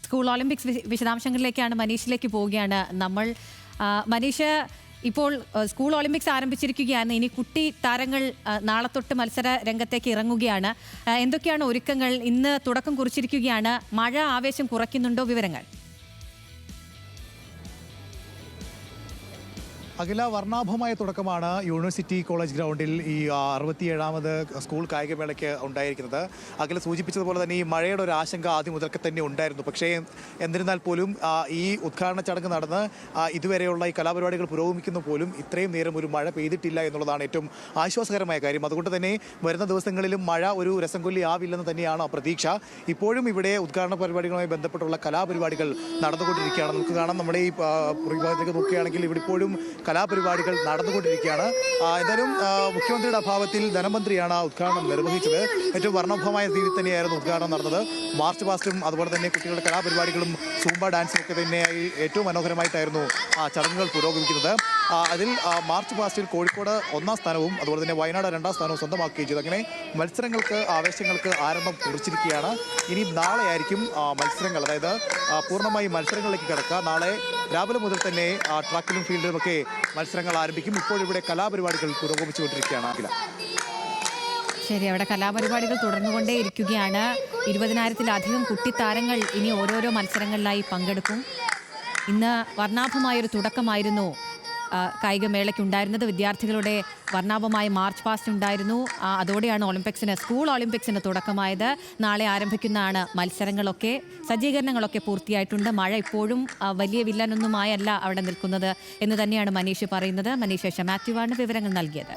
School Olympics വിശദാംശങ്ങളിലേക്കാണ് മനീഷിലേക്ക് പോവുകയാണ് നമ്മൾ. മനീഷ്, ഇപ്പോൾ സ്കൂൾ ഒളിമ്പിക്സ് ആരംഭിച്ചിരിക്കുകയാണ്. ഇനി കുട്ടി താരങ്ങൾ നാളെ തൊട്ട് മത്സര രംഗത്തേക്ക് ഇറങ്ങുകയാണ്. എന്തൊക്കെയാണ് ഒരുക്കങ്ങൾ? ഇന്ന് തുടക്കം കുറിച്ചിരിക്കുകയാണ്. മഴ ആവേശം കുറയ്ക്കുന്നുണ്ടോ? വിവരങ്ങൾ. അഖില, വർണ്ണാഭമായ തുടക്കമാണ് യൂണിവേഴ്സിറ്റി കോളേജ് ഗ്രൗണ്ടിൽ ഈ 67ാമത് സ്കൂൾ കായികമേളയ്ക്ക് ഉണ്ടായിരിക്കുന്നത്. അഖില സൂചിപ്പിച്ചതുപോലെ തന്നെ ഈ മഴയുടെ ഒരു ആശങ്ക ആദ്യം മുതൽക്ക് തന്നെ ഉണ്ടായിരുന്നു. പക്ഷേ എന്നിരുന്നാൽ പോലും ഈ ഉദ്ഘാടന ചടങ്ങ് നടന്ന് ഇതുവരെയുള്ള ഈ കലാപരിപാടികൾ പുരോഗമിക്കുന്ന പോലും ഇത്രയും നേരം ഒരു മഴ പെയ്തിട്ടില്ല എന്നുള്ളതാണ് ഏറ്റവും ആശ്വാസകരമായ കാര്യം. അതുകൊണ്ട് തന്നെ വരുന്ന ദിവസങ്ങളിലും മഴ ഒരു രസം കൊല്ലി ആവില്ലെന്ന് തന്നെയാണ് പ്രതീക്ഷ. ഇപ്പോഴും ഇവിടെ ഉദ്ഘാടന പരിപാടികളുമായി ബന്ധപ്പെട്ടുള്ള കലാപരിപാടികൾ നടന്നുകൊണ്ടിരിക്കുകയാണ്. നമുക്ക് കാണാം, നമ്മുടെ ഈ ഭാഗത്തേക്ക് നോക്കുകയാണെങ്കിൽ ഇവിടെ ഇപ്പോഴും കലാപരിപാടികൾ നടന്നുകൊണ്ടിരിക്കുകയാണ്. എന്തായാലും മുഖ്യമന്ത്രിയുടെ അഭാവത്തിൽ ധനമന്ത്രിയാണ് ഉദ്ഘാടനം നിർവഹിച്ചത്. ഏറ്റവും വർണ്ണഭമായ രീതിയിൽ തന്നെയായിരുന്നു ഉദ്ഘാടനം നടന്നത്. മാർച്ച് പാസ്റ്റും അതുപോലെ തന്നെ കുട്ടികളുടെ കലാപരിപാടികളും സൂംബ ഡാൻസും ഒക്കെ തന്നെയായി ഏറ്റവും മനോഹരമായിട്ടായിരുന്നു ചടങ്ങുകൾ പുരോഗമിക്കുന്നത്. അതിൽ മാർച്ച് പാസ്റ്റിൽ കോഴിക്കോട് 1ാം സ്ഥാനവും അതുപോലെ തന്നെ വയനാട് 2ാം സ്ഥാനവും സ്വന്തമാക്കുകയും ചെയ്തു. അങ്ങനെ മത്സരങ്ങൾക്ക് ആവേശങ്ങൾക്ക് ആരംഭം കുറിച്ചിരിക്കുകയാണ്. ഇനി നാളെയായിരിക്കും മത്സരങ്ങൾ, അതായത് പൂർണ്ണമായി മത്സരങ്ങളിലേക്ക് കിടക്കുക. നാളെ രാവിലെ മുതൽ തന്നെ ട്രാക്കിലും ഫീൽഡിലുമൊക്കെ മത്സരങ്ങൾ ആരംഭിക്കും. ഇപ്പോഴിവിടെ കലാപരിപാടികൾ പുരോഗമിച്ചുകൊണ്ടിരിക്കുകയാണ്. ശരി, അവിടെ കലാപരിപാടികൾ തുടർന്നുകൊണ്ടേയിരിക്കുകയാണ്. 20,000-ത്തിലധികം കുട്ടിത്താരങ്ങൾ ഇനി ഓരോരോ മത്സരങ്ങളിലായി പങ്കെടുക്കും. ഇന്ന് വർണ്ണാഭമായൊരു തുടക്കമായിരുന്നു കായികമേളയ്ക്കുണ്ടായിരുന്നത്. വിദ്യാർത്ഥികളുടെ വർണ്ണാഭമായ മാർച്ച് പാസ്റ്റ് ഉണ്ടായിരുന്നു. അതോടെയാണ് സ്കൂൾ ഒളിമ്പിക്സിന് തുടക്കമായത്. നാളെ ആരംഭിക്കുന്നതാണ് മത്സരങ്ങളൊക്കെ. സജ്ജീകരണങ്ങളൊക്കെ പൂർത്തിയായിട്ടുണ്ട്. മഴ ഇപ്പോഴും വലിയ വില്ലനൊന്നുമായല്ല അവിടെ നിൽക്കുന്നത് എന്ന് തന്നെയാണ് മനീഷ് പറയുന്നത്. മനീഷ് മാത്യുവാണ് വിവരങ്ങൾ നൽകിയത്.